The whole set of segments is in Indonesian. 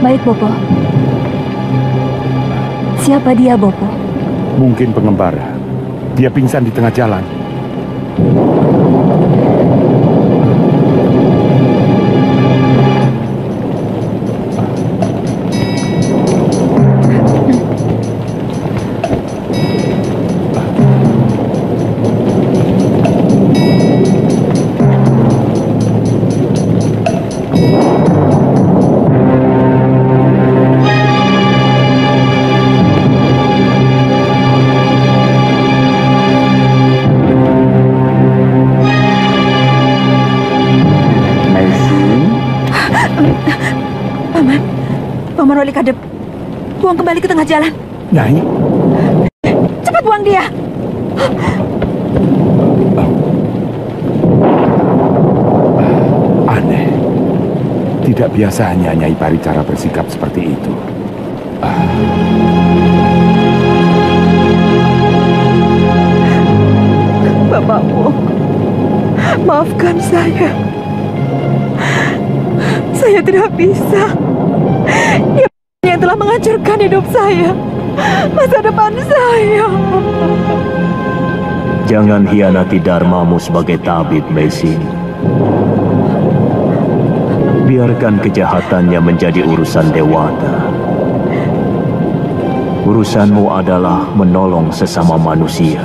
Baik, Bopo. Siapa dia, Bopo? Mungkin pengembara. Dia pingsan di tengah jalan. Paman Wali Kadep, buang kembali ke tengah jalan. Nyai, cepat buang dia. Aneh. Tidak biasanya Nyai Paricara bersikap seperti itu. Bapakmu, maafkan saya. Saya tidak bisa. Dia yang telah menghancurkan hidup saya, masa depan saya. Jangan hianati dharmamu sebagai tabib, Meising. Biarkan kejahatannya menjadi urusan dewata. Urusanmu adalah menolong sesama manusia.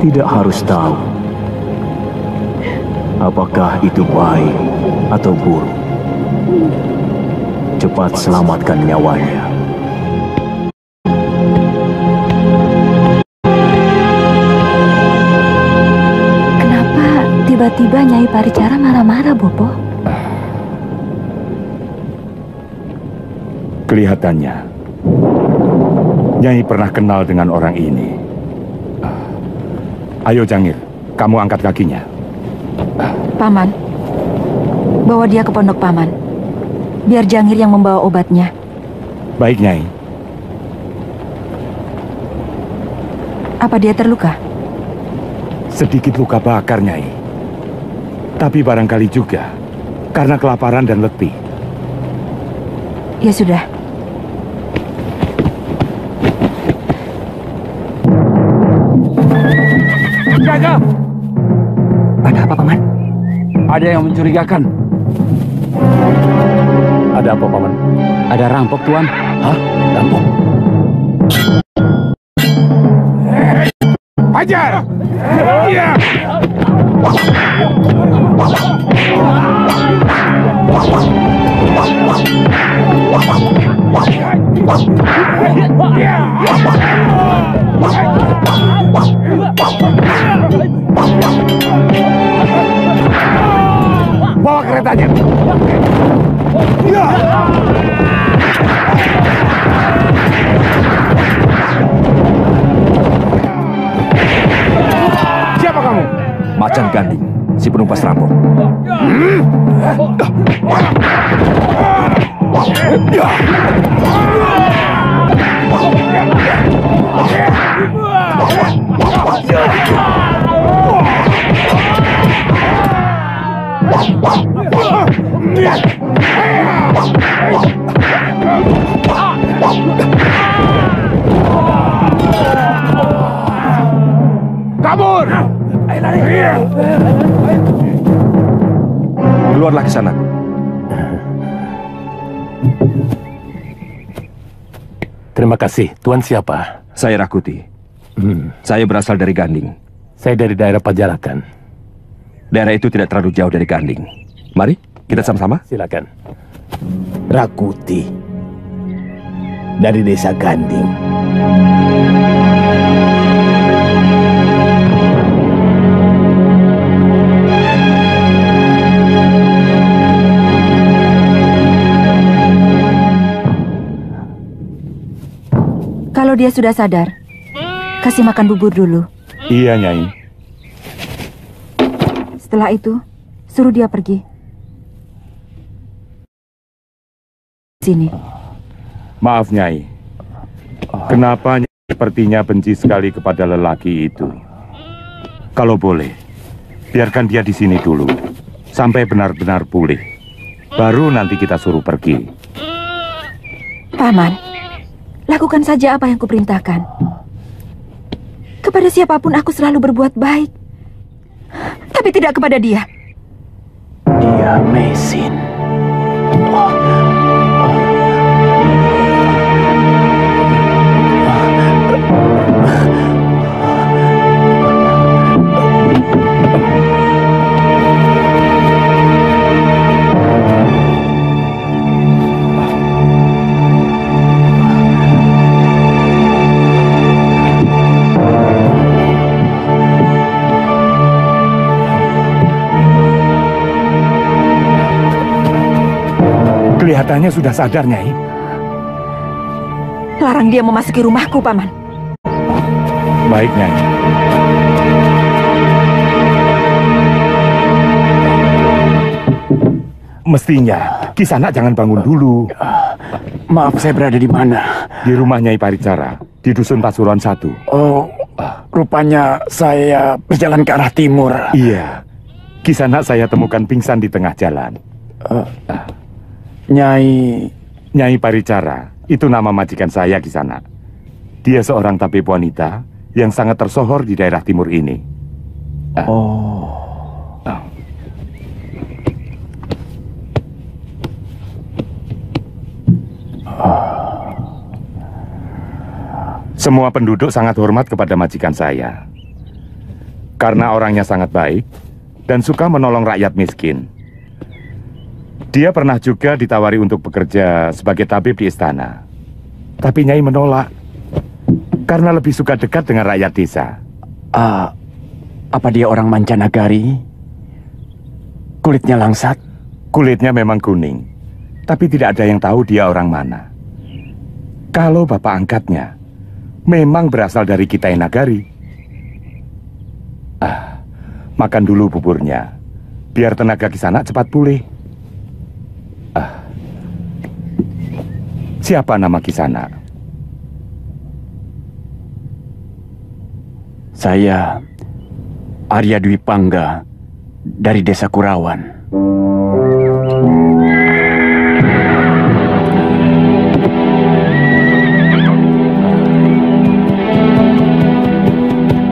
Tidak harus tahu apakah itu baik atau buruk. Cepat selamatkan nyawanya. Kenapa tiba-tiba Nyai Paricara marah-marah, Bopo? Kelihatannya Nyai pernah kenal dengan orang ini. Ayo Jangir, kamu angkat kakinya. Paman, bawa dia ke pondok Paman. Biar Jangir yang membawa obatnya. Baik, Nyai. Apa dia terluka? Sedikit luka bakar, Nyai. Tapi barangkali juga karena kelaparan dan letih. Ya sudah. Jaga! Ada apa, Paman? Ada yang mencurigakan. Ada apa, Paman? Ada rampok, Tuan. Hah? Rampok? Hajar! Iya! Bawa keretanya. Siapa kamu? Macan Ganding, si penumpas rampok. Keluarlah ke sana. Terima kasih. Tuan siapa? Saya Rakuti. Saya berasal dari Ganding. Saya dari daerah Pajarakan. Daerah itu tidak terlalu jauh dari Ganding. Mari, kita sama-sama. Silakan. Rakuti dari desa Ganding. Kalau dia sudah sadar, kasih makan bubur dulu. Iya, Nyai. Setelah itu, suruh dia pergi. Sini. Maaf, Nyai. Kenapa Nyai sepertinya benci sekali kepada lelaki itu? Kalau boleh, biarkan dia di sini dulu, sampai benar-benar pulih. Baru nanti kita suruh pergi. Paman, lakukan saja apa yang kuperintahkan. Kepada siapapun aku selalu berbuat baik. Tapi tidak kepada dia. Dia mesin. Kelihatannya sudah sadar, Nyai. Larang dia memasuki rumahku, Paman. Baik, Nyai. Mestinya Kisanak jangan bangun dulu. Maaf, saya berada di mana? Di rumah Nyai Paricara, di Dusun Pasuruan 1. Oh, rupanya saya berjalan ke arah timur. Iya. Kisanak saya temukan pingsan di tengah jalan. Nyai Paricara, itu nama majikan saya Kisanak. Dia seorang tabib wanita yang sangat tersohor di daerah timur ini. Semua penduduk sangat hormat kepada majikan saya. Karena orangnya sangat baik dan suka menolong rakyat miskin. Dia pernah juga ditawari untuk bekerja sebagai tabib di istana. Tapi Nyai menolak. Karena lebih suka dekat dengan rakyat desa. Apa dia orang mancanagari? Kulitnya langsat? Kulitnya memang kuning. Tapi tidak ada yang tahu dia orang mana. Kalau bapak angkatnya memang berasal dari Kitai Nagari. Makan dulu buburnya. Biar tenaga Kisanak cepat pulih. Siapa nama Kisanak? Saya Arya Dwi Pangga dari desa Kurawan.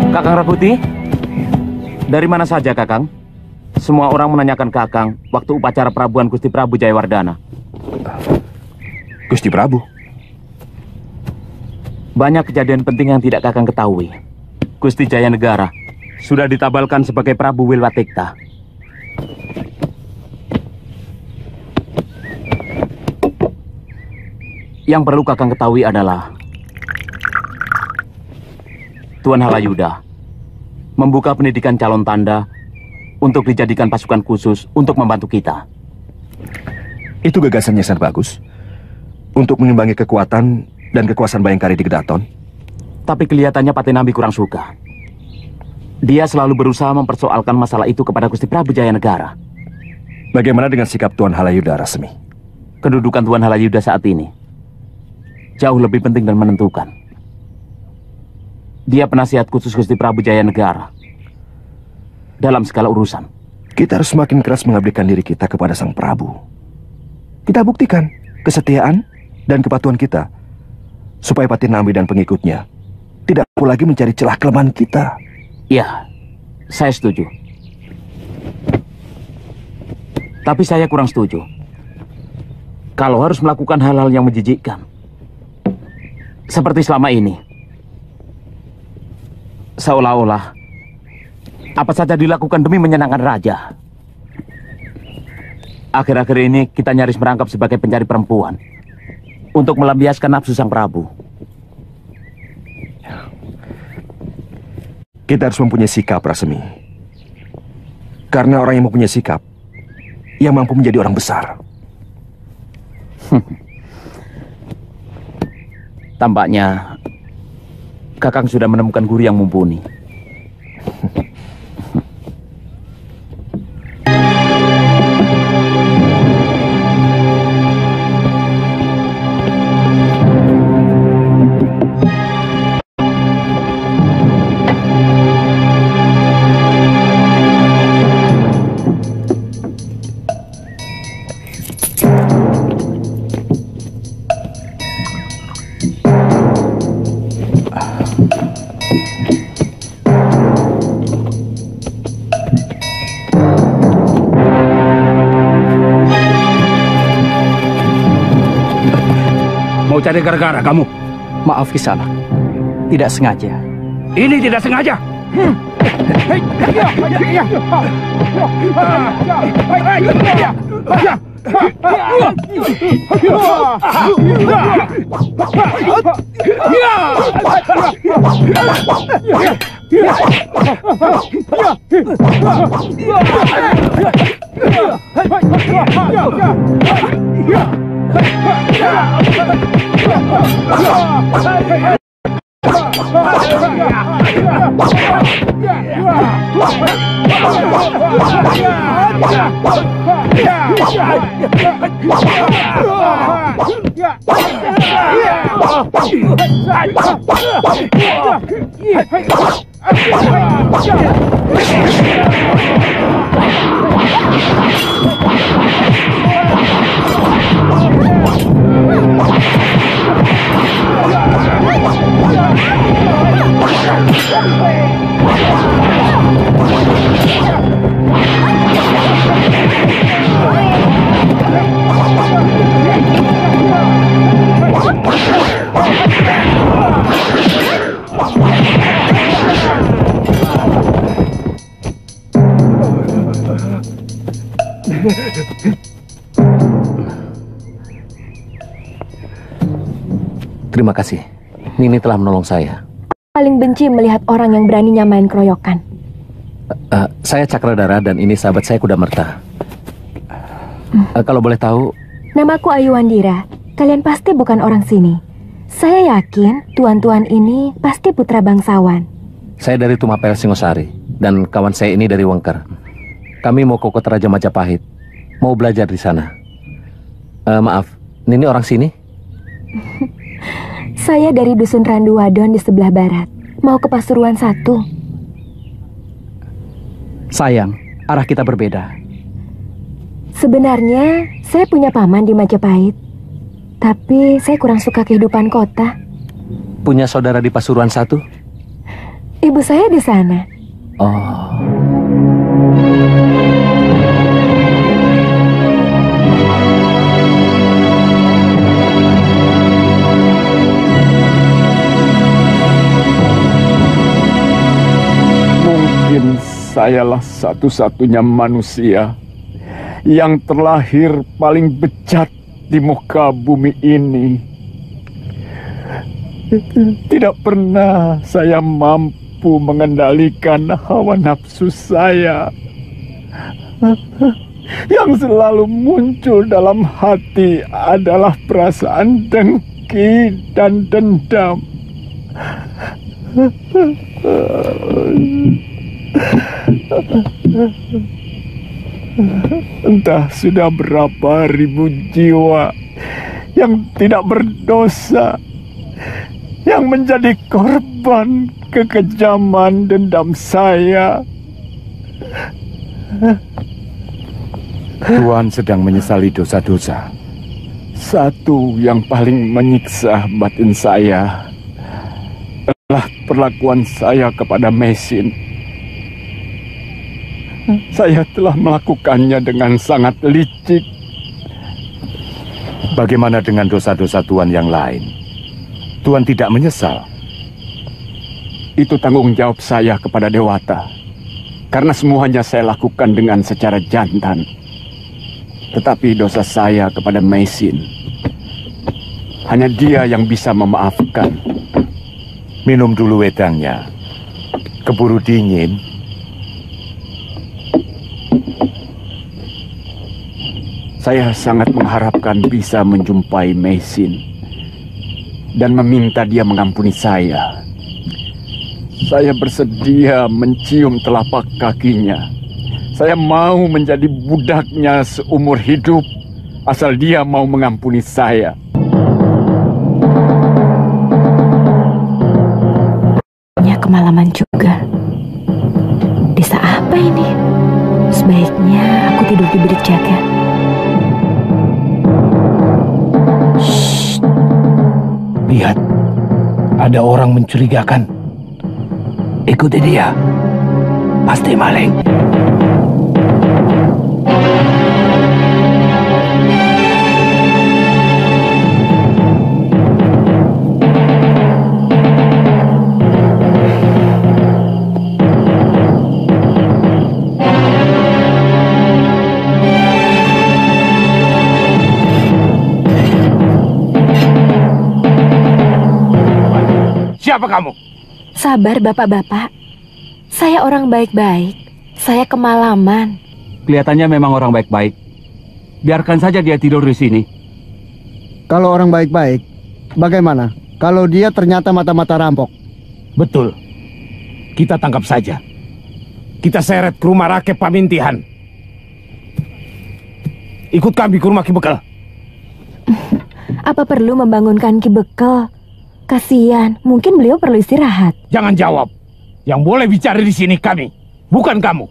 Kakang Rakuti? Dari mana saja, Kakang? Semua orang menanyakan Kakang waktu upacara perabuan Gusti Prabu Jayawardana. Gusti Prabu. Banyak kejadian penting yang tidak Kakang ketahui. Gusti Jayanegara sudah ditabalkan sebagai Prabu Wilwatikta. Yang perlu Kakang ketahui adalah Tuan Halayuda membuka pendidikan calon tanda untuk dijadikan pasukan khusus untuk membantu kita. Itu gagasannya sangat bagus. Untuk mengimbangi kekuatan dan kekuasaan Bayangkari di Kedaton. Tapi kelihatannya Patinambi kurang suka. Dia selalu berusaha mempersoalkan masalah itu kepada Gusti Prabu Jayanegara. Bagaimana dengan sikap Tuan Halayuda, Rasmi? Kedudukan Tuan Halayuda saat ini jauh lebih penting dan menentukan. Dia penasihat khusus Gusti Prabu Jayanegara dalam segala urusan. Kita harus semakin keras mengabdikan diri kita kepada Sang Prabu. Kita buktikan kesetiaan dan kepatuhan kita, supaya Patinambi dan pengikutnya tidak perlu lagi mencari celah kelemahan kita. Ya, saya setuju. Tapi saya kurang setuju kalau harus melakukan hal-hal yang menjijikkan. Seperti selama ini. Seolah-olah apa saja dilakukan demi menyenangkan raja. Akhir-akhir ini kita nyaris merangkap sebagai pencari perempuan untuk melampiaskan nafsu sang prabu. Kita harus mempunyai sikap, Rasemi. Karena orang yang mempunyai sikap, yang mampu menjadi orang besar. Tampaknya Kakang sudah menemukan guru yang mumpuni. Mau cari gara-gara kamu? Maaf Kisanak, tidak sengaja. Ini tidak sengaja. Terima kasih. Nini telah menolong saya. Paling benci melihat orang yang beraninya main keroyokan. Saya Cakradara dan ini sahabat saya Kudamerta. Kalau boleh tahu, Namaku Ayu Wandira. Kalian pasti bukan orang sini. Saya yakin tuan-tuan ini pasti putra bangsawan. saya dari Tumapel Singosari dan kawan saya ini dari Wengker. Kami mau ke Kota Raja Majapahit, mau belajar di sana. Maaf, Nini orang sini? Saya dari Dusun Randu Wadon di sebelah barat. Mau ke Pasuruan 1. Sayang, arah kita berbeda. Sebenarnya saya punya paman di Majapahit, tapi saya kurang suka kehidupan kota. Punya saudara di Pasuruan 1? Ibu saya di sana. Oh. Mungkin sayalah satu-satunya manusia yang terlahir paling bejat di muka bumi ini. Tidak pernah saya mampu mengendalikan hawa nafsu saya. Yang selalu muncul dalam hati adalah perasaan dengki dan dendam. Entah sudah berapa ribu jiwa yang tidak berdosa yang menjadi korban kekejaman dendam saya. Tuan sedang menyesali dosa-dosa. Satu yang paling menyiksa batin saya adalah perlakuan saya kepada Mesin. Saya telah melakukannya dengan sangat licik. Bagaimana dengan dosa-dosa Tuan yang lain? Tuan tidak menyesal? Itu tanggung jawab saya kepada Dewata. Karena semuanya saya lakukan dengan secara jantan. Tetapi dosa saya kepada Meisin, hanya dia yang bisa memaafkan. Minum dulu wedangnya. Keburu dingin. Saya sangat mengharapkan bisa menjumpai Meisin dan meminta dia mengampuni saya. Saya bersedia mencium telapak kakinya. Saya mau menjadi budaknya seumur hidup, asal dia mau mengampuni saya. Kemalaman juga. Desa apa ini? Sebaiknya aku tidur di bilik jaga. Shh. Lihat, ada orang mencurigakan. Ikuti dia. Pasti maling. Siapa kamu? Sabar, bapak-bapak. Saya orang baik-baik. Saya kemalaman. Kelihatannya memang orang baik-baik. Biarkan saja dia tidur di sini. Kalau orang baik-baik, bagaimana kalau dia ternyata mata-mata rampok? Betul. Kita tangkap saja. Kita seret ke rumah Rakep Pamintihan. Ikut kami ke rumah Ki Bekel. Apa perlu membangunkan Ki Bekel? Kasihan, mungkin beliau perlu istirahat. Jangan jawab. Yang boleh bicara di sini kami, bukan kamu.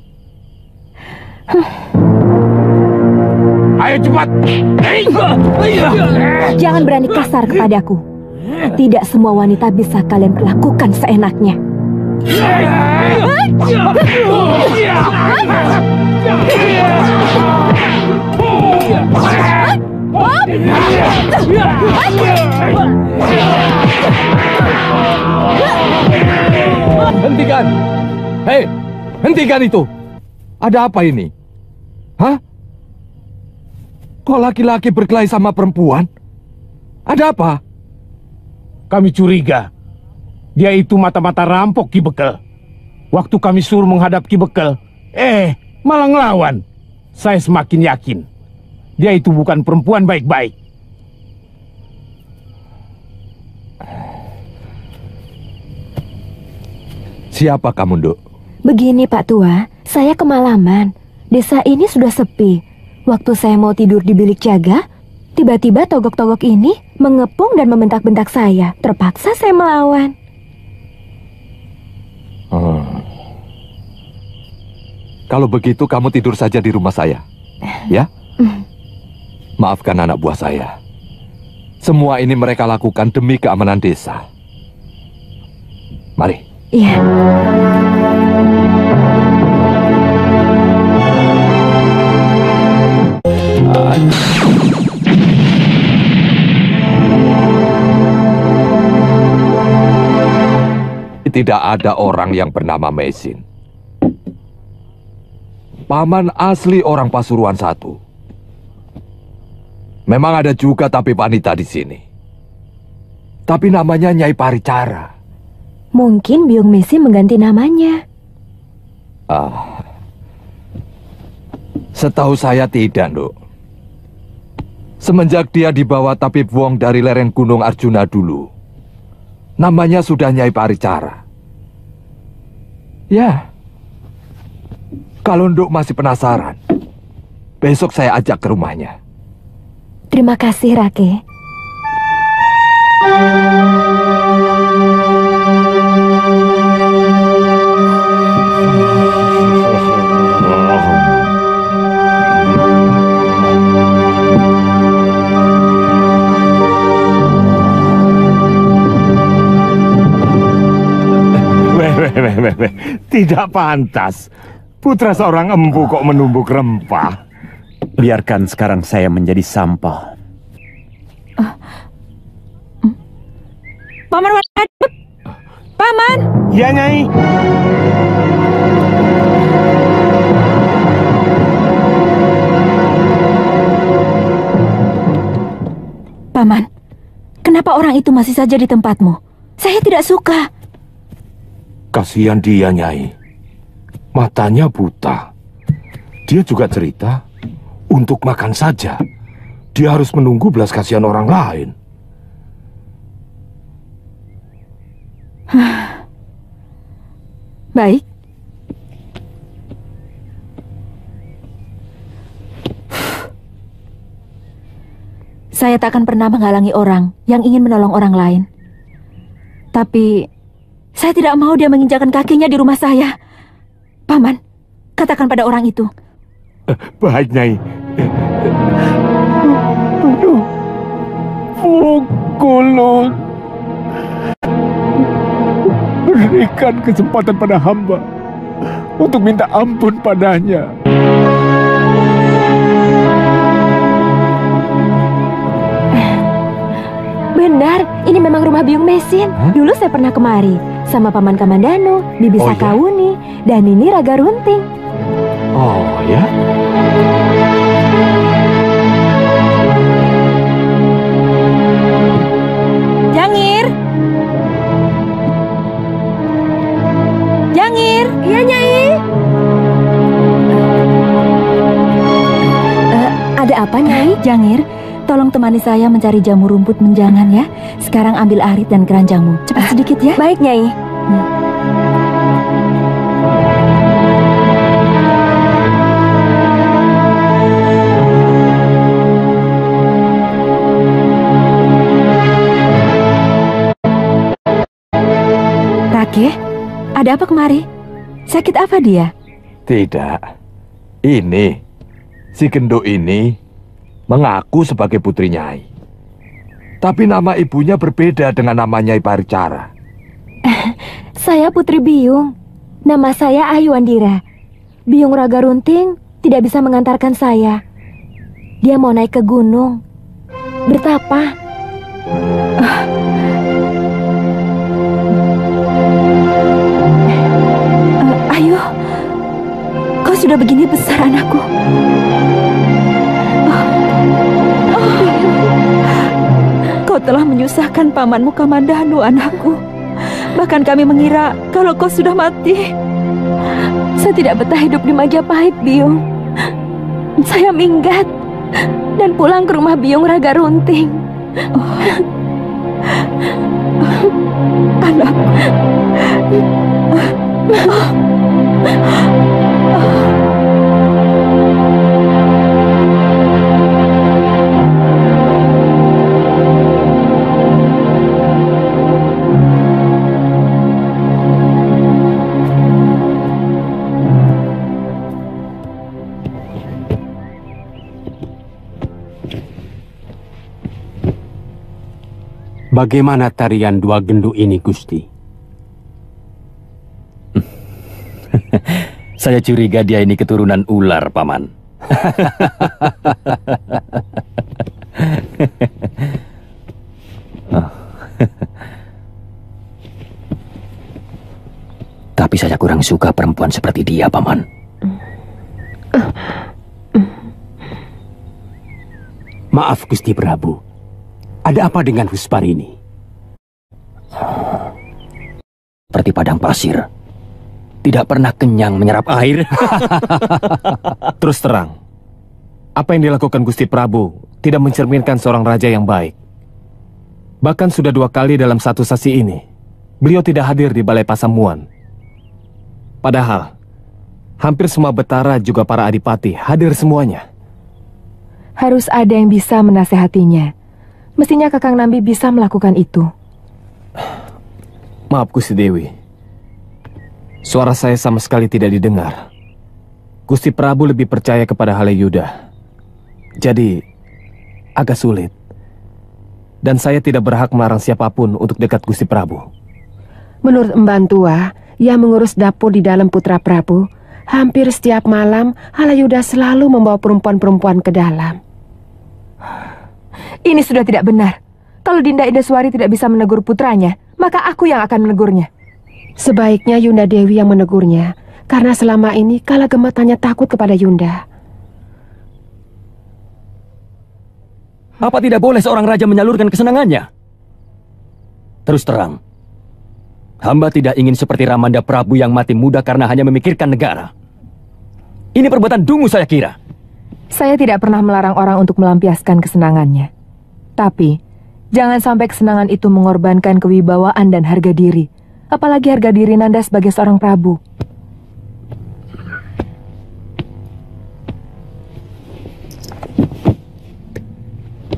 Ayo cepat. Jangan berani kasar kepadaku. Tidak semua wanita bisa kalian perlakukan seenaknya. Hentikan! Hei, hentikan itu! Ada apa ini? Hah? Kok laki-laki berkelahi sama perempuan? Ada apa? Kami curiga dia itu mata-mata rampok Ki Bekel. Waktu kami suruh menghadap Ki Bekel, malah ngelawan. Saya semakin yakin dia itu bukan perempuan baik-baik. Siapa kamu, Nduk? Begini Pak Tua, saya kemalaman. Desa ini sudah sepi. Waktu saya mau tidur di bilik jaga, tiba-tiba togok-togok ini mengepung dan membentak-bentak saya. Terpaksa saya melawan. Kalau begitu kamu tidur saja di rumah saya, ya? Maafkan anak buah saya. Semua ini mereka lakukan demi keamanan desa. Mari. Iya. Tidak ada orang yang bernama Meisin. Paman asli orang Pasuruan 1. Memang ada juga tabib wanita di sini. Tapi namanya Nyai Paricara. Mungkin Biung Meisin mengganti namanya. Setahu saya tidak, Nduk. Semenjak dia dibawa tabib Wong dari lereng Gunung Arjuna dulu, namanya sudah Nyai Paricara. Ya, kalau Nduk masih penasaran, besok saya ajak ke rumahnya. Terima kasih, Rake. Tidak pantas. Putra seorang empu kok menumbuk rempah. Biarkan sekarang saya menjadi sampah. Paman, Paman. Ya, Nyai. Paman, kenapa orang itu masih saja di tempatmu? Saya tidak suka. Kasihan dia, Nyai. Matanya buta. Dia juga cerita, untuk makan saja, dia harus menunggu belas kasihan orang lain. Baik. Saya tak akan pernah menghalangi orang yang ingin menolong orang lain. Tapi, saya tidak mau dia menginjakkan kakinya di rumah saya. Paman, katakan pada orang itu. Baik, Nyai. Aduh, Pukulun. Berikan kesempatan pada hamba untuk minta ampun padanya. Benar, ini memang rumah Biung Mesin. Dulu saya pernah kemari sama Paman Kamandanu, Bibi Sakawuni, dan ini Raga Runting. Oh ya? Jangir! Jangir! Iya, Nyai. Ada apa, Nyai? Jangir, tolong temani saya mencari jamur rumput menjangan ya. Sekarang ambil arit dan keranjangmu. Cepat sedikit ya. Baik, Nyai. Rake, ada apa kemari? Sakit apa dia? Tidak. Ini, si Genduk ini mengaku sebagai putri Nyai. Tapi nama ibunya berbeda dengan nama Nyai Paricara. Saya Putri Biung. Nama saya Ayu Andira. Biung Raga Runting tidak bisa mengantarkan saya. Dia mau naik ke gunung. Bertapa. Ayu, kau sudah begini besar anakku. Kau telah menyusahkan pamanmu Kamandanu, anakku. Bahkan kami mengira kalau kau sudah mati. Saya tidak betah hidup di Majapahit, Biung. Saya minggat dan pulang ke rumah Biung Raga Runting. Anak. Bagaimana tarian dua genduk ini, Gusti? Saya curiga dia ini keturunan ular, Paman. Tapi saya kurang suka perempuan seperti dia, Paman. Maaf, Gusti Prabu. Ada apa dengan Husparini? Seperti padang pasir. Tidak pernah kenyang menyerap air. Terus terang, apa yang dilakukan Gusti Prabu tidak mencerminkan seorang raja yang baik. Bahkan sudah 2 kali dalam satu sasi ini, beliau tidak hadir di Balai Pasamuan. Padahal, hampir semua betara juga para adipati hadir semuanya. Harus ada yang bisa menasehatinya. Mestinya Kakang Nambi bisa melakukan itu. Maaf, Gusti Dewi. Suara saya sama sekali tidak didengar. Gusti Prabu lebih percaya kepada Halayuda. Jadi, agak sulit. Dan saya tidak berhak melarang siapapun untuk dekat Gusti Prabu. Menurut Emban Tua, yang mengurus dapur di dalam Putra Prabu Hampir setiap malam, Halayuda selalu membawa perempuan-perempuan ke dalam. Ini sudah tidak benar. Kalau Dinda Indaswari tidak bisa menegur putranya, maka aku yang akan menegurnya. Sebaiknya Yunda Dewi yang menegurnya, karena selama ini Kalagema hanya takut kepada Yunda. Apa tidak boleh seorang raja menyalurkan kesenangannya? Terus terang, hamba tidak ingin seperti Ramanda Prabu yang mati muda karena hanya memikirkan negara. Ini perbuatan dungu saya kira. Saya tidak pernah melarang orang untuk melampiaskan kesenangannya. Tapi, jangan sampai kesenangan itu mengorbankan kewibawaan dan harga diri. Apalagi harga diri Nanda sebagai seorang Prabu.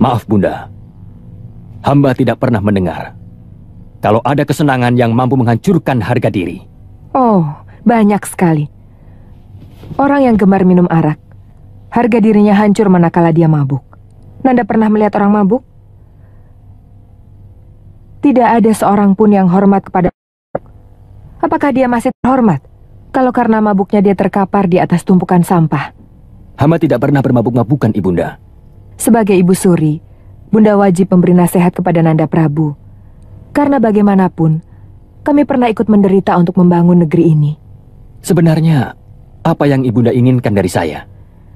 Maaf Bunda, hamba tidak pernah mendengar kalau ada kesenangan yang mampu menghancurkan harga diri. Oh, banyak sekali. Orang yang gemar minum arak, harga dirinya hancur manakala dia mabuk. Nanda pernah melihat orang mabuk? Tidak ada seorang pun yang hormat kepada. Apakah dia masih terhormat kalau karena mabuknya dia terkapar di atas tumpukan sampah? Hamba tidak pernah bermabuk-mabukan, Ibunda. Sebagai Ibu Suri, Bunda wajib memberi nasihat kepada Nanda Prabu. Karena bagaimanapun, kami pernah ikut menderita untuk membangun negeri ini. Sebenarnya, apa yang Ibunda inginkan dari saya?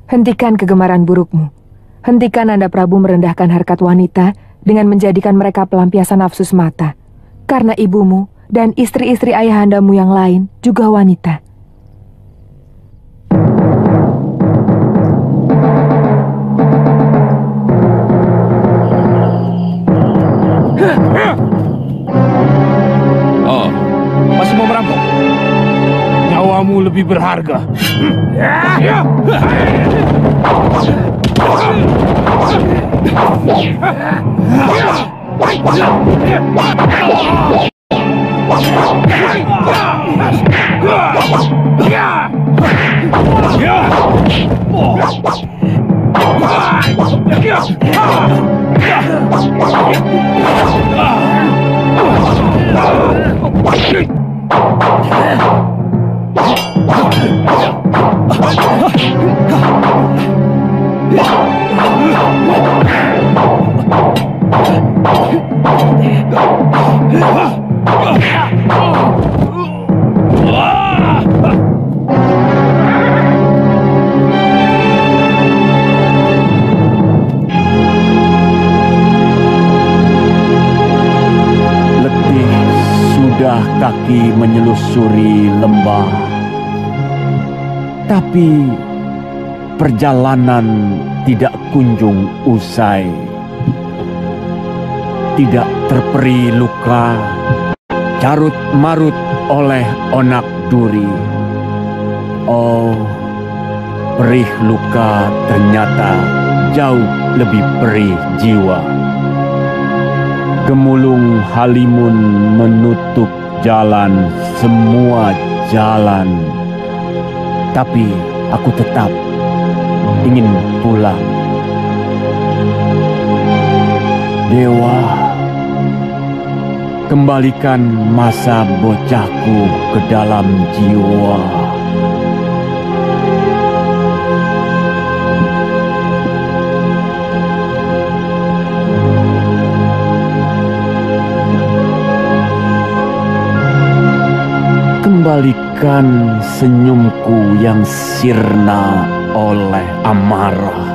Hentikan kegemaran burukmu. Hentikan Nanda Prabu merendahkan harkat wanita dengan menjadikan mereka pelampiasan nafsu semata. Karena ibumu dan istri-istri ayahandamu yang lain juga wanita. Oh, masih mau merampok? Nyawamu lebih berharga. Kaki menyelusuri lembah, tapi perjalanan tidak kunjung usai. Tidak terperi luka, carut marut oleh onak duri. Oh, perih luka ternyata jauh lebih perih jiwa. Gemulung halimun menutup jalan, semua jalan. Tapi aku tetap ingin pulang. Dewa, kembalikan masa bocahku ke dalam jiwa. Kembalikan senyumku yang sirna oleh amarah.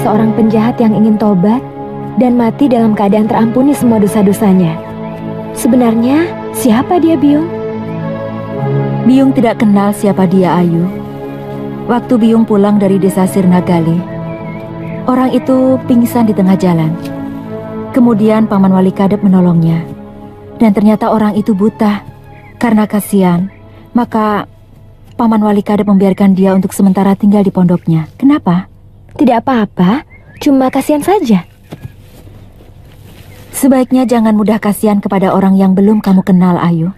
Seorang penjahat yang ingin tobat dan mati dalam keadaan terampuni semua dosa-dosanya. Sebenarnya, siapa dia, Byung? Byung tidak kenal siapa dia, Ayu. Waktu Biyung pulang dari desa Sirnagali, orang itu pingsan di tengah jalan. Kemudian Paman Wali Kadep menolongnya. Dan ternyata orang itu buta. Karena kasihan, maka Paman Wali Kadep membiarkan dia untuk sementara tinggal di pondoknya. Kenapa? Tidak apa-apa, cuma kasihan saja. Sebaiknya jangan mudah kasihan kepada orang yang belum kamu kenal, Ayu.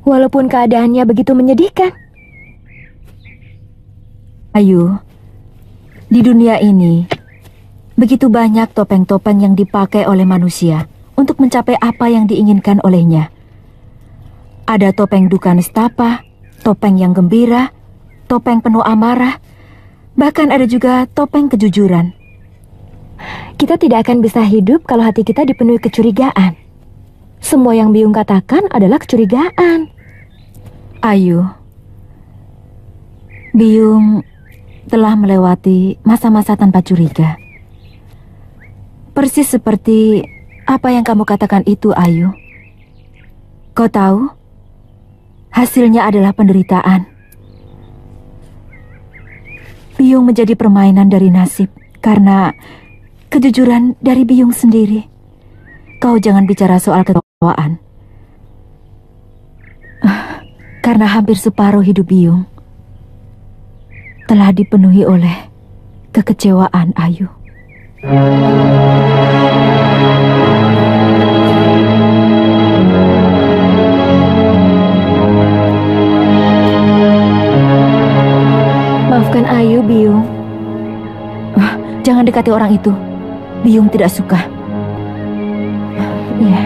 Walaupun keadaannya begitu menyedihkan. Ayu, di dunia ini begitu banyak topeng-topeng yang dipakai oleh manusia untuk mencapai apa yang diinginkan olehnya. Ada topeng duka nestapa, topeng yang gembira, topeng penuh amarah, bahkan ada juga topeng kejujuran. Kita tidak akan bisa hidup kalau hati kita dipenuhi kecurigaan. Semua yang Biyung katakan adalah kecurigaan. Ayu, Biyung telah melewati masa-masa tanpa curiga. Persis seperti apa yang kamu katakan itu, Ayu. Kau tahu, hasilnya adalah penderitaan. Biyung menjadi permainan dari nasib karena kejujuran dari Biyung sendiri. Kau jangan bicara soal ketawaan. Karena hampir separuh hidup Biyung telah dipenuhi oleh kekecewaan, Ayu. Maafkan Ayu, Biyung. Jangan dekati orang itu. Biyung tidak suka. Iya.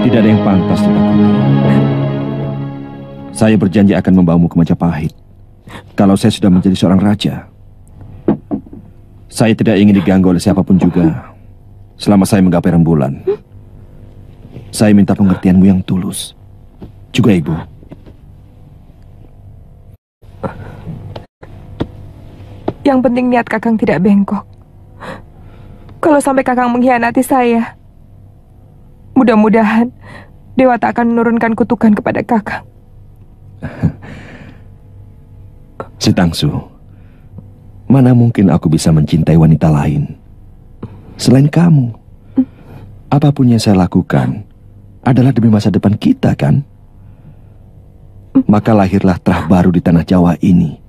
Tidak ada yang pantas ditakuti. Saya berjanji akan membawamu ke Majapahit. Kalau saya sudah menjadi seorang raja, saya tidak ingin diganggu oleh siapapun juga selama saya menggapai rembulan. Saya minta pengertianmu yang tulus. Juga Ibu. Yang penting niat Kakang tidak bengkok. Kalau sampai Kakang mengkhianati saya, mudah-mudahan Dewa tak akan menurunkan kutukan kepada Kakang. Sitangsu, mana mungkin aku bisa mencintai wanita lain selain kamu? Apapun yang saya lakukan adalah demi masa depan kita, kan? Maka lahirlah terah baru di tanah Jawa ini.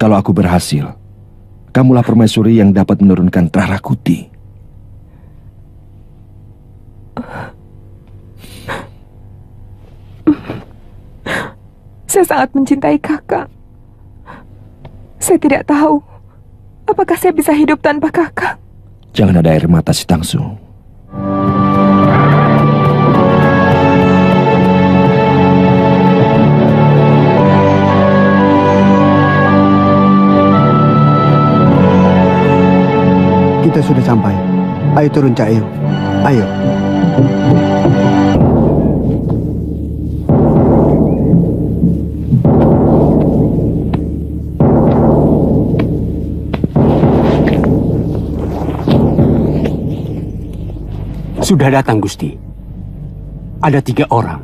Kalau aku berhasil, kamulah permaisuri yang dapat menurunkan terah Rakuti. Saya sangat mencintai Kakang. Saya tidak tahu apakah saya bisa hidup tanpa Kakang. Jangan ada air mata, Sitangsu. Kita sudah sampai. Ayo turun, Cak Ayu. Ayo. Sudah datang, Gusti. Ada 3 orang.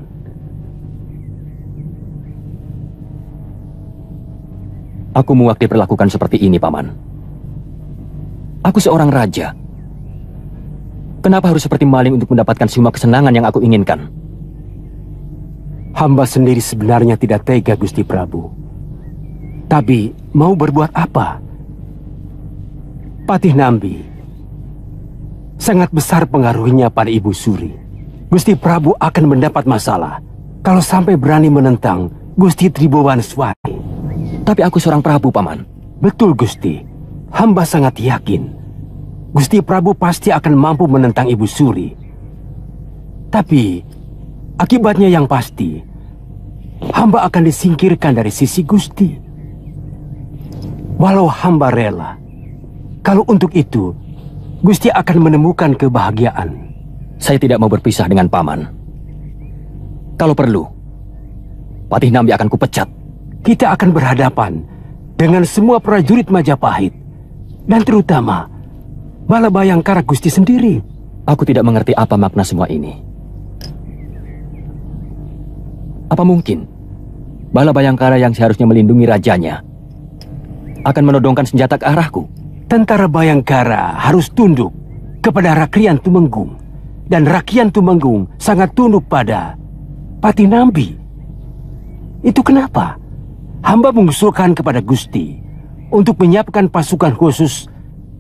Aku muak diperlakukan seperti ini, Paman. Aku seorang raja. Kenapa harus seperti maling untuk mendapatkan semua kesenangan yang aku inginkan? Hamba sendiri sebenarnya tidak tega, Gusti Prabu. Tapi mau berbuat apa? Patih Nambi sangat besar pengaruhnya pada Ibu Suri. Gusti Prabu akan mendapat masalah kalau sampai berani menentang Gusti Tribhuwaneswari. Tapi aku seorang Prabu, Paman. Betul, Gusti. Hamba sangat yakin Gusti Prabu pasti akan mampu menentang Ibu Suri. Tapi akibatnya yang pasti, hamba akan disingkirkan dari sisi Gusti. Walau hamba rela, kalau untuk itu Gusti akan menemukan kebahagiaan. Saya tidak mau berpisah dengan Paman. Kalau perlu, Patih Nambi akan kupecat. Kita akan berhadapan dengan semua prajurit Majapahit. dan terutama Bala Bayangkara Gusti sendiri. Aku tidak mengerti apa makna semua ini. Apa mungkin Bala Bayangkara yang seharusnya melindungi rajanya akan menodongkan senjata ke arahku? Tentara Bayangkara harus tunduk kepada Rakrian Tumenggung, dan Rakrian Tumenggung sangat tunduk pada Patinambi. Itu kenapa hamba mengusulkan kepada Gusti untuk menyiapkan pasukan khusus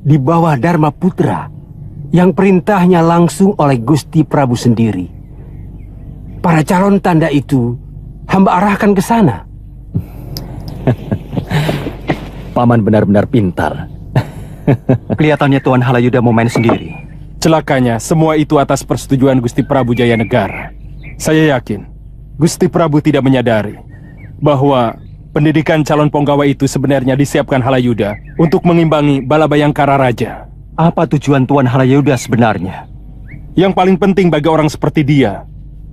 di bawah Dharma Putra yang perintahnya langsung oleh Gusti Prabu sendiri. Para calon tanda itu hamba arahkan ke sana. Paman benar-benar pintar. Kelihatannya Tuan Halayuda mau main sendiri. Celakanya, semua itu atas persetujuan Gusti Prabu Jayanegara. Saya yakin Gusti Prabu tidak menyadari bahwa pendidikan calon penggawa itu sebenarnya disiapkan Halayuda untuk mengimbangi Bala Bayangkara Raja. Apa tujuan Tuan Halayuda sebenarnya? Yang paling penting bagi orang seperti dia,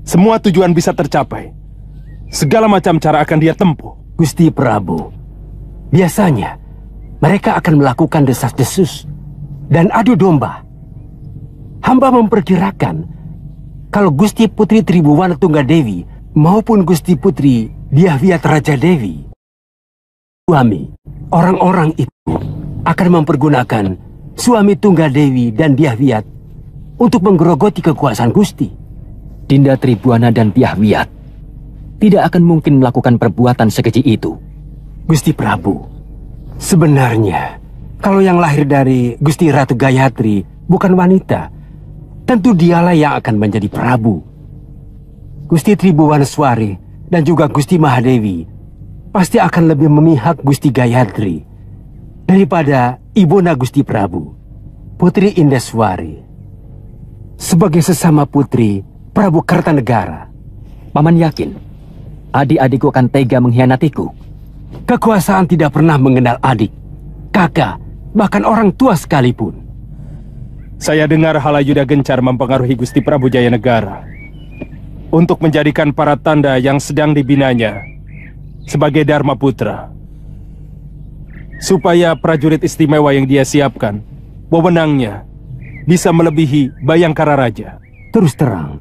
semua tujuan bisa tercapai. Segala macam cara akan dia tempuh. Gusti Prabu, biasanya mereka akan melakukan desas-desus dan adu domba. Hamba memperkirakan kalau Gusti Putri Tribhuwana Tunggadewi maupun Gusti Putri Dyahwiyat Raja Dewi, suami orang-orang itu akan mempergunakan suami Tunggadewi dan Dyahwiyat untuk menggerogoti kekuasaan Gusti. Dinda Tribhuwana dan Dyahwiyat tidak akan mungkin melakukan perbuatan sekeji itu. Gusti Prabu, sebenarnya kalau yang lahir dari Gusti Ratu Gayatri bukan wanita, tentu dialah yang akan menjadi Prabu. Gusti Tribhuwaneswari dan juga Gusti Mahadewi pasti akan lebih memihak Gusti Gayatri daripada Ibunda Gusti Prabu, Putri Indaswari. Sebagai sesama putri Prabu Kertanegara, Paman yakin adik-adikku akan tega mengkhianatiku? Kekuasaan tidak pernah mengenal adik, kakak, bahkan orang tua sekalipun. Saya dengar Halayuda gencar mempengaruhi Gusti Prabu Jayanegara untuk menjadikan para tanda yang sedang dibinanya sebagai Dharma Putra, supaya prajurit istimewa yang dia siapkan, wewenangnya bisa melebihi Bayangkara Raja. Terus terang,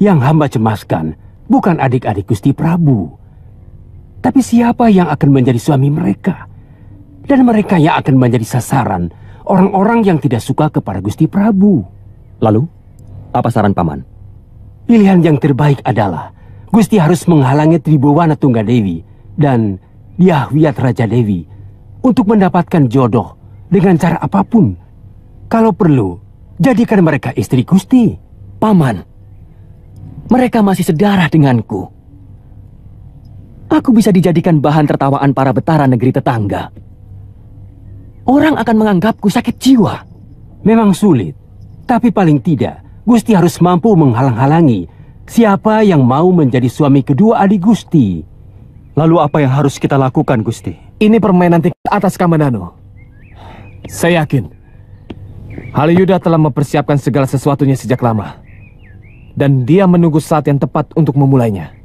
yang hamba cemaskan bukan adik-adik Gusti Prabu, tapi siapa yang akan menjadi suami mereka, dan mereka yang akan menjadi sasaran orang-orang yang tidak suka kepada Gusti Prabu. Lalu, apa saran Paman? Pilihan yang terbaik adalah Gusti harus menghalangi Tribhuwana Tunggadewi dan Dyahwiyat Raja Dewi untuk mendapatkan jodoh dengan cara apapun. Kalau perlu, jadikan mereka istri Gusti. Paman, mereka masih sedarah denganku. Aku bisa dijadikan bahan tertawaan para betara negeri tetangga. Orang akan menganggapku sakit jiwa. Memang sulit, tapi paling tidak Gusti harus mampu menghalang-halangi siapa yang mau menjadi suami kedua adik Gusti. Lalu apa yang harus kita lakukan, Gusti? Ini permainan tingkat atas Kamanano. Saya yakin Halayuda telah mempersiapkan segala sesuatunya sejak lama, dan dia menunggu saat yang tepat untuk memulainya.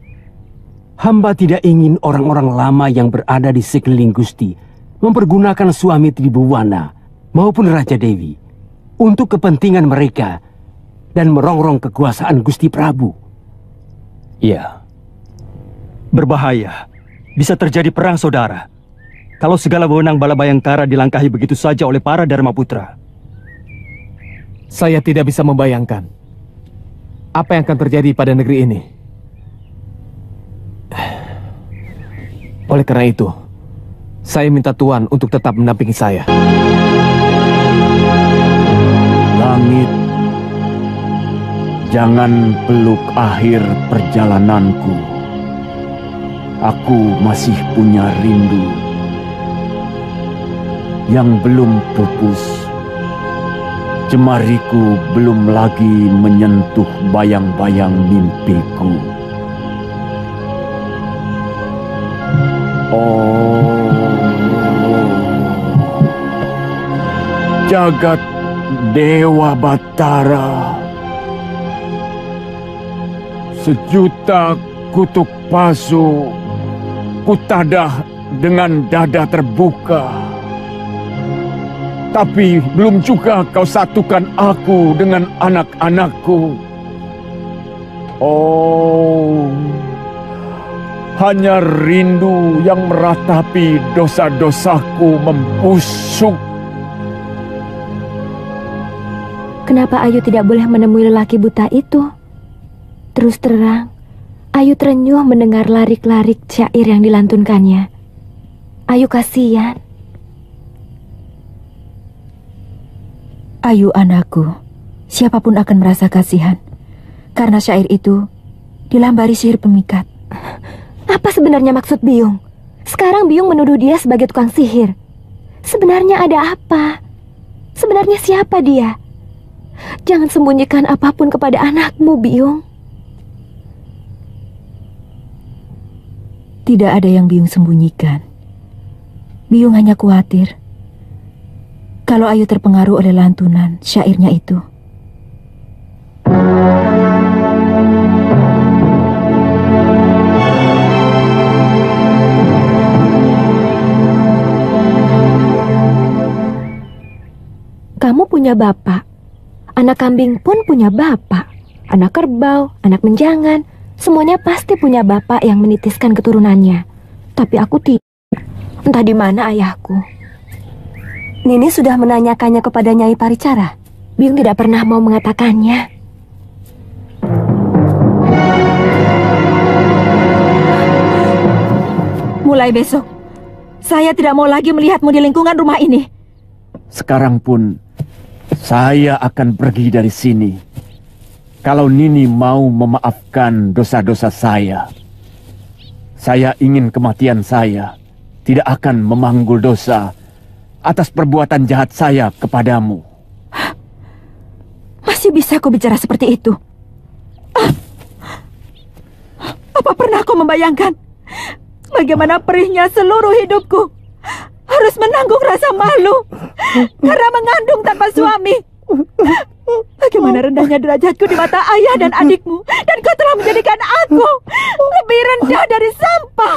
Hamba tidak ingin orang-orang lama yang berada di sekeliling Gusti mempergunakan suami Tribhuwana maupun Raja Dewi untuk kepentingan mereka dan merongrong kekuasaan Gusti Prabu. Iya. Berbahaya. Bisa terjadi perang saudara kalau segala wewenang Bala Bayangkara dilangkahi begitu saja oleh para Dharma Putra. Saya tidak bisa membayangkan apa yang akan terjadi pada negeri ini. Oleh karena itu, saya minta Tuan untuk tetap mendampingi saya. Langit, jangan peluk akhir perjalananku. Aku masih punya rindu yang belum pupus. Jemariku belum lagi menyentuh bayang-bayang mimpiku. Jagat Dewa Batara, sejuta kutuk palsu kutadah dengan dada terbuka. Tapi belum juga kau satukan aku dengan anak-anakku. Oh, hanya rindu yang meratapi dosa-dosaku membusuk. Kenapa Ayu tidak boleh menemui lelaki buta itu? Terus terang, Ayu terenyuh mendengar larik-larik syair yang dilantunkannya. Ayu kasihan. Ayu anakku, siapapun akan merasa kasihan. Karena syair itu dilambari sihir pemikat. Apa sebenarnya maksud Biung? Sekarang Biung menuduh dia sebagai tukang sihir. Sebenarnya ada apa? Sebenarnya siapa dia? Jangan sembunyikan apapun kepada anakmu, Biung. Tidak ada yang Biung sembunyikan. Biung hanya khawatir kalau Ayu terpengaruh oleh lantunan syairnya itu. Kamu punya bapak. Anak kambing pun punya bapak. Anak kerbau, anak menjangan, semuanya pasti punya bapak yang menitiskan keturunannya. Tapi aku tidak. Entah di mana ayahku. Nini sudah menanyakannya kepada Nyai Paricara. Biung tidak pernah mau mengatakannya. Mulai besok, saya tidak mau lagi melihatmu di lingkungan rumah ini. Sekarang pun saya akan pergi dari sini. Kalau Nini mau memaafkan dosa-dosa saya ingin kematian saya tidak akan memanggul dosa atas perbuatan jahat saya kepadamu. Masih bisa kau bicara seperti itu? Apa pernah kau membayangkan bagaimana perihnya seluruh hidupku? Harus menanggung rasa malu karena mengandung tanpa suami. Bagaimana rendahnya derajatku di mata ayah dan adikmu, dan kau telah menjadikan aku lebih rendah dari sampah.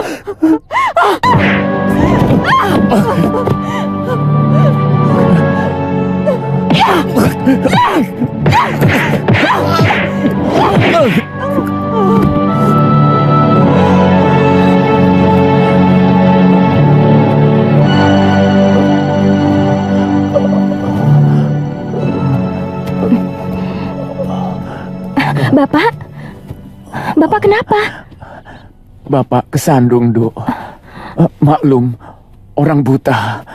Bapak kenapa? Bapak kesandung, Duk. Maklum, orang buta.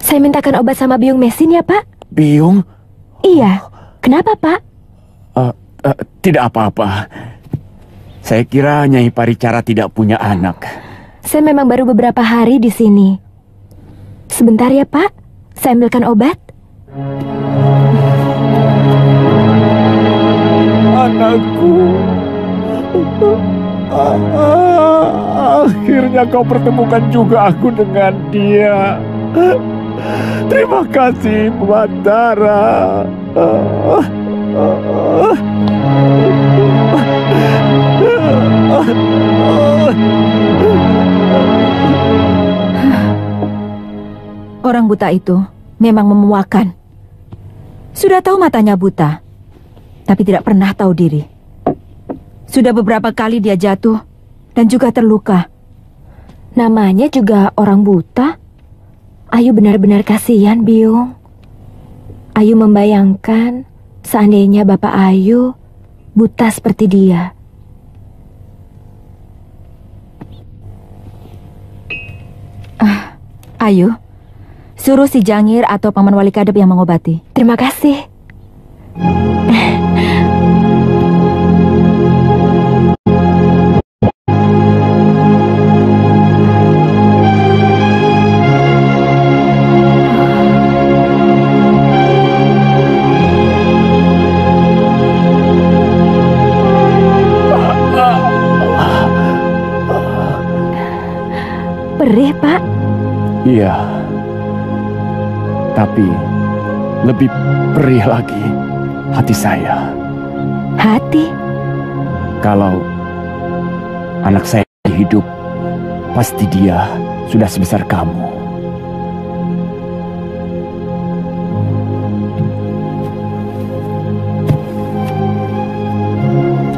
Saya mintakan obat sama Biung Mesin ya, Pak. Biung? Iya. Kenapa, Pak? Tidak apa-apa. Saya kira Nyai Paricara tidak punya anak. Saya memang baru beberapa hari di sini. Sebentar ya, Pak. Saya ambilkan obat. Anakku, akhirnya kau pertemukan juga aku dengan dia. Terima kasih, Batara. Orang buta itu memang memuakan. Sudah tahu matanya buta, tapi tidak pernah tahu diri. Sudah beberapa kali dia jatuh dan juga terluka. Namanya juga orang buta. Ayu benar-benar kasihan, Biung. Ayu membayangkan seandainya Bapak Ayu buta seperti dia. Ayu, suruh si Jangir atau Paman Wali Kadep yang mengobati. Terima kasih. Perih, Pak. Iya. Tapi lebih perih lagi hati saya. Hati? Kalau anak saya hidup pasti dia sudah sebesar kamu.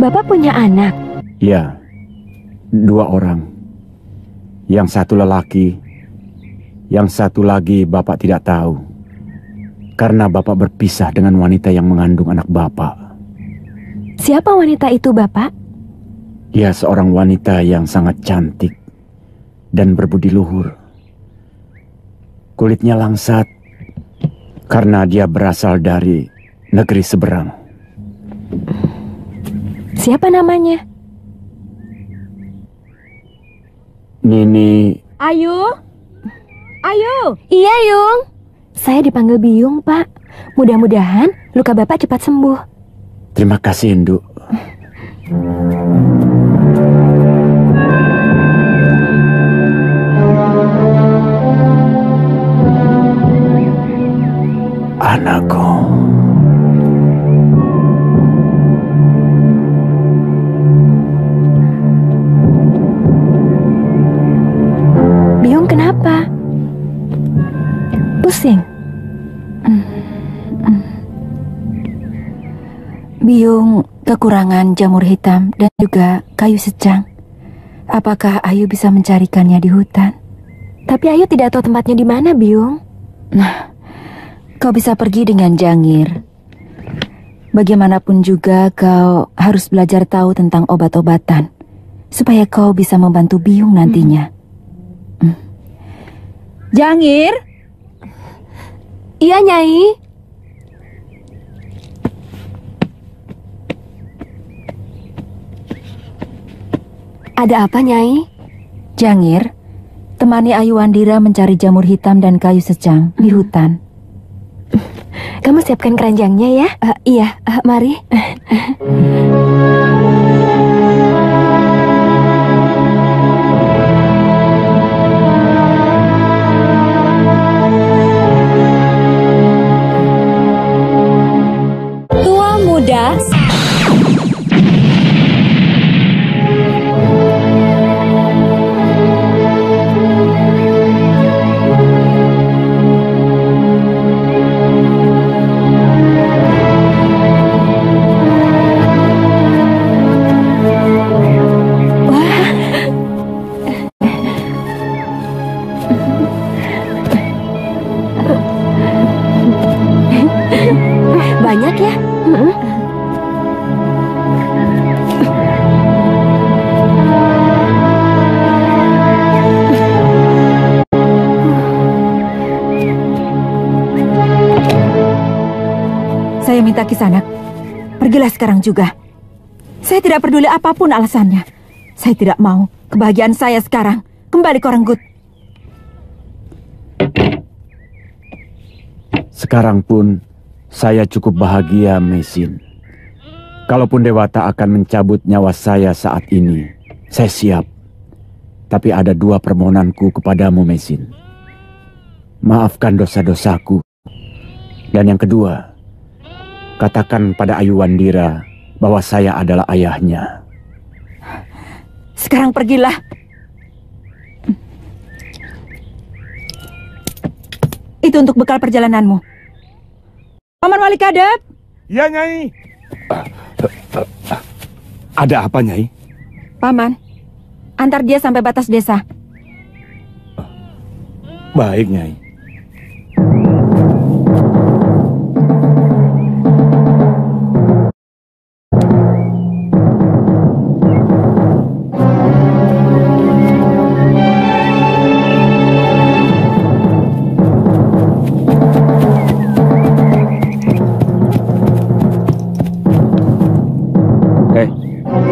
Bapak punya anak? Ya, 2 orang. Yang satu lelaki, yang satu lagi Bapak tidak tahu. Karena Bapak berpisah dengan wanita yang mengandung anak Bapak. Siapa wanita itu, Bapak? Dia seorang wanita yang sangat cantik dan berbudi luhur. Kulitnya langsat karena dia berasal dari negeri seberang. Siapa namanya? Nini. Ayu? Ayu? Iya, Yung. Saya dipanggil Biung, Pak. Mudah-mudahan luka Bapak cepat sembuh. Terima kasih, Induk. Anakku. Biung kenapa? Pusing? Biung kekurangan jamur hitam dan juga kayu secang. Apakah Ayu bisa mencarikannya di hutan? Tapi Ayu tidak tahu tempatnya di mana, Biung. Nah, kau bisa pergi dengan Jangir. Bagaimanapun juga kau harus belajar tahu tentang obat-obatan supaya kau bisa membantu Biung nantinya. Jangir? Iya, Nyai. Ada apa, Nyai? Jangir, temani Ayu Wandira mencari jamur hitam dan kayu secang di hutan. Kamu siapkan keranjangnya ya? Iya, mari. Tua muda. Banyak ya? Saya minta Kisanak, pergilah sekarang juga. Saya tidak peduli apapun alasannya. Saya tidak mau kebahagiaan saya sekarang kembali ke Renggut. Sekarang pun saya cukup bahagia, Mesin. Kalaupun Dewata akan mencabut nyawa saya saat ini, saya siap. Tapi ada 2 permohonanku kepadamu, Mesin. Maafkan dosa-dosaku. Dan yang kedua, katakan pada Ayu Wandira bahwa saya adalah ayahnya. Sekarang pergilah. Itu untuk bekal perjalananmu. Paman Wali Kadep. Ya, Nyai. Ada apa, Nyai? Paman, antar dia sampai batas desa. Baik, Nyai.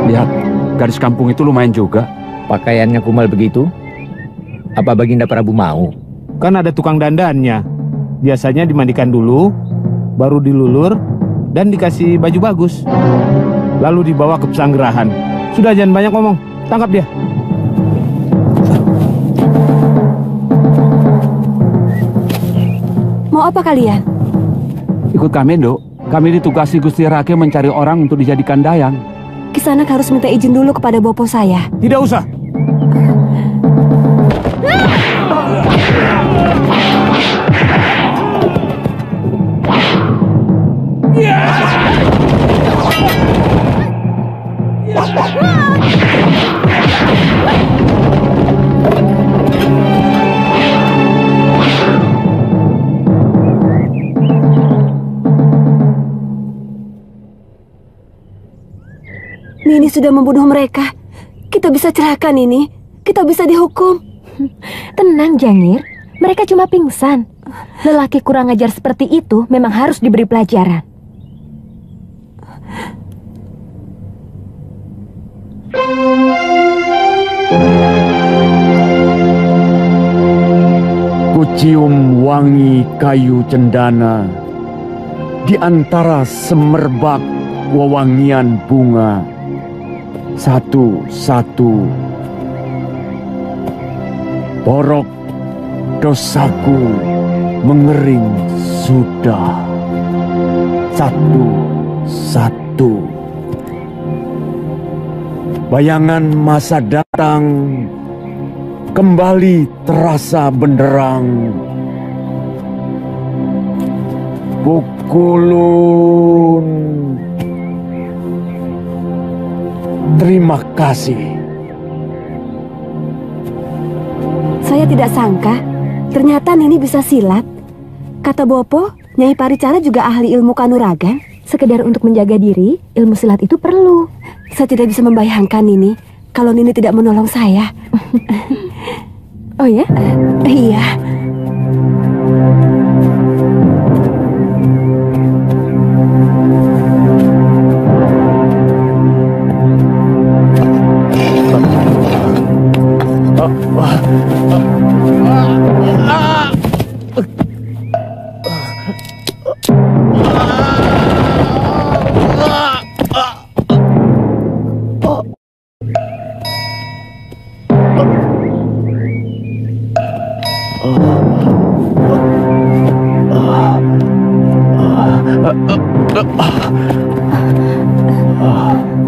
Lihat, gadis kampung itu lumayan juga. Pakaiannya kumal begitu? Apa Baginda Prabu mau? Kan ada tukang dandannya. Biasanya dimandikan dulu, baru dilulur, dan dikasih baju bagus. Lalu dibawa ke pesanggerahan. Sudah, jangan banyak ngomong. Tangkap dia. Mau apa kalian? Ikut kami, Dok. Kami ditugasi Gusti Rake mencari orang untuk dijadikan dayang. Kisanak harus minta izin dulu kepada bopo saya. Tidak usah. sudah membunuh mereka. Kita bisa celaka Nini. Kita bisa dihukum. Tenang, Jangir. Mereka cuma pingsan. Lelaki kurang ajar seperti itu memang harus diberi pelajaran. Kucium wangi kayu cendana di antara semerbak wewangian bunga. Satu-satu porok dosaku mengering sudah. Satu-satu bayangan masa datang kembali terasa benderang. Pukulun. Terima kasih. Saya tidak sangka, ternyata Nini bisa silat. Kata Bopo, Nyai Paricara juga ahli ilmu kanuragan. Sekedar untuk menjaga diri, ilmu silat itu perlu. Saya tidak bisa membayangkan Nini kalau Nini tidak menolong saya. Oh ya? Iya.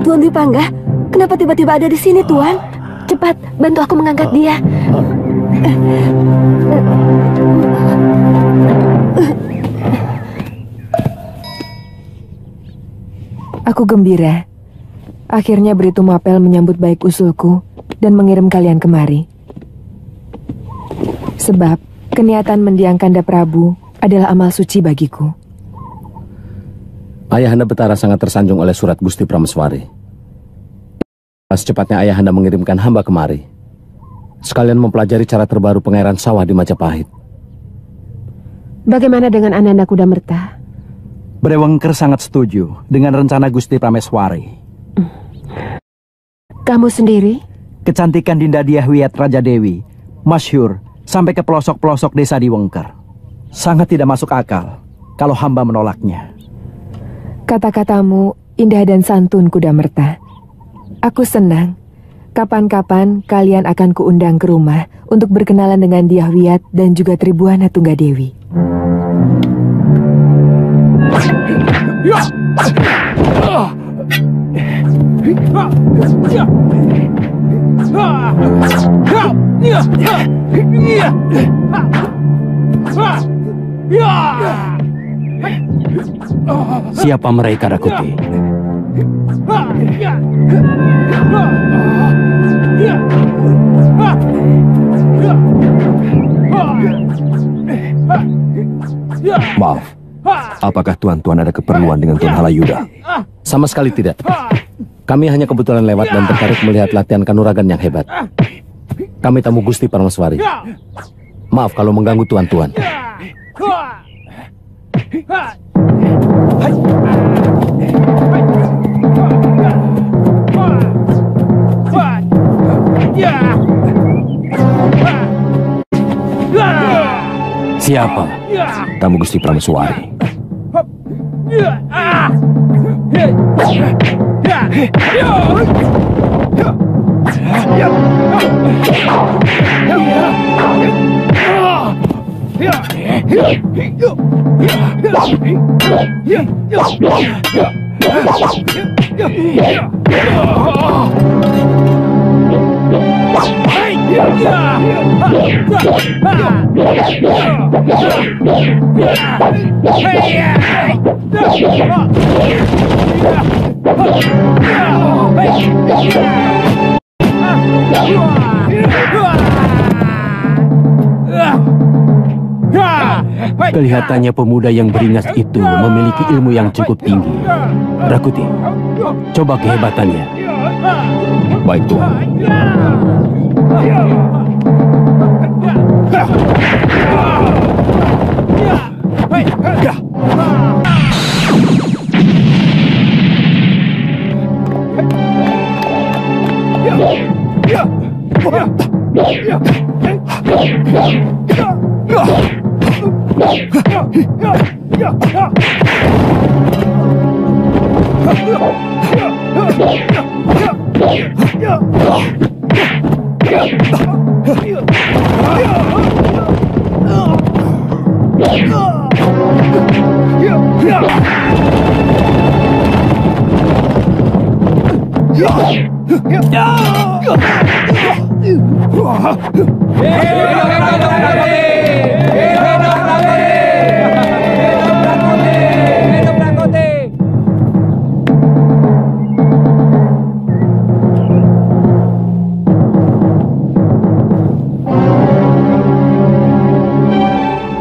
Tuan Dwi Pangga, kenapa tiba-tiba ada di sini, Tuan? Cepat, bantu aku mengangkat dia. Aku gembira. Akhirnya Britu Mapel menyambut baik usulku dan mengirim kalian kemari. Sebab keniatan mendiang Kanda Prabu adalah amal suci bagiku. Ayahanda Betara sangat tersanjung oleh surat Gusti Prameswari. Secepatnya Ayahanda mengirimkan hamba kemari, sekalian mempelajari cara terbaru pengairan sawah di Majapahit. Bagaimana dengan Ananda Kudamerta? Brewengker sangat setuju dengan rencana Gusti Prameswari. Kamu sendiri? Kecantikan Dinda Dyahwiyat Raja Dewi masyhur sampai ke pelosok-pelosok desa di Wengker. Sangat tidak masuk akal kalau hamba menolaknya. Kata-katamu indah dan santun, Kudamerta. Aku senang. Kapan-kapan kalian akan kuundang ke rumah untuk berkenalan dengan Dyahwiyat dan juga Tribuana Tunggadewi. Siapa mereka, Rakuti? Maaf, apakah tuan-tuan ada keperluan dengan Tuan Halayuda? Sama sekali tidak. Kami hanya kebetulan lewat dan tertarik melihat latihan kanuragan yang hebat. Kami tamu Gusti Prameswari. Maaf kalau mengganggu tuan-tuan. Siapa? Tamu Gusti Prameswari. Kelihatannya pemuda yang beringas itu memiliki ilmu yang cukup tinggi. Rakuti, coba kehebatannya. Baik, Tuan.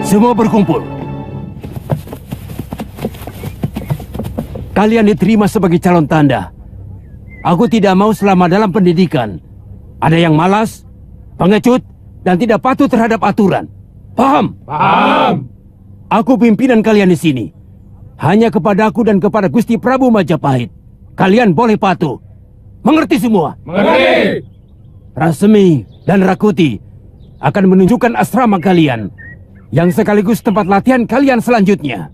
Semua berkumpul. Kalian diterima sebagai calon tanda. Aku tidak mau selama dalam pendidikan ada yang malas, pengecut, dan tidak patuh terhadap aturan. Paham? Paham. Aku pimpinan kalian di sini. Hanya kepadaku dan kepada Gusti Prabu Majapahit. Kalian boleh patuh. Mengerti semua? Mengerti. Rasemi dan Rakuti akan menunjukkan asrama kalian yang sekaligus tempat latihan kalian selanjutnya.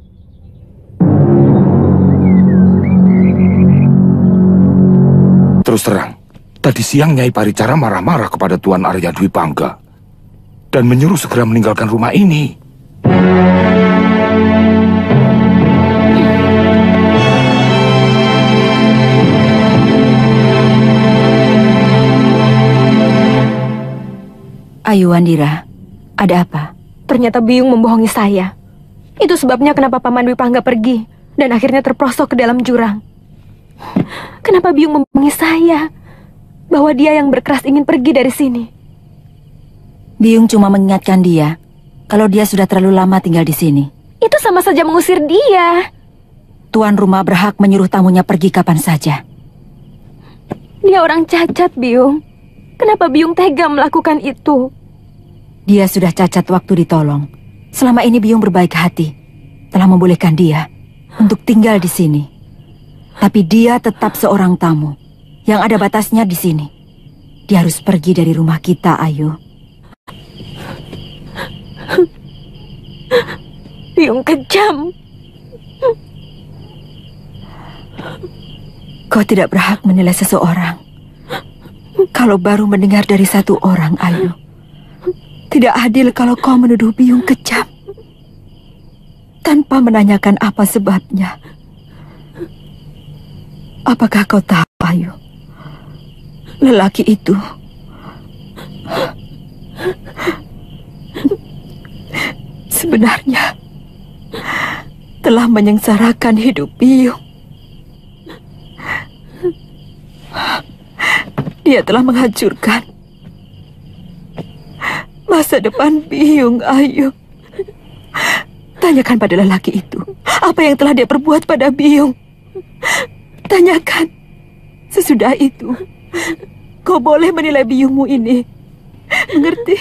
Terus terang, tadi siang Nyai Paricara marah-marah kepada Tuan Arya Dwi Pangga dan menyuruh segera meninggalkan rumah ini. Ayo Wandira, ada apa? Ternyata Biyung membohongi saya. Itu sebabnya kenapa Paman Dwi Pangga pergi dan akhirnya terperosok ke dalam jurang. Kenapa Biyung membohongi saya bahwa dia yang berkeras ingin pergi dari sini? Biyung cuma mengingatkan dia kalau dia sudah terlalu lama tinggal di sini. Itu sama saja mengusir dia. Tuan rumah berhak menyuruh tamunya pergi kapan saja. Dia orang cacat, Biyung. Kenapa Biyung tega melakukan itu? Dia sudah cacat waktu ditolong. Selama ini Biyung berbaik hati, telah membolehkan dia untuk tinggal di sini. Tapi dia tetap seorang tamu yang ada batasnya di sini. Dia harus pergi dari rumah kita, Ayu. Biyung kejam. Kau tidak berhak menilai seseorang kalau baru mendengar dari satu orang, Ayu. Tidak adil kalau kau menuduh Biyung kejam tanpa menanyakan apa sebabnya. Apakah kau tahu, Ayu? Lelaki itu sebenarnya telah menyengsarakan hidup Biyung. Dia telah menghancurkan masa depan Biyung, Ayu. Tanyakan pada lelaki itu apa yang telah dia perbuat pada Biyung. Tanyakan. Sesudah itu kau boleh menilai Biyungmu ini. Mengerti?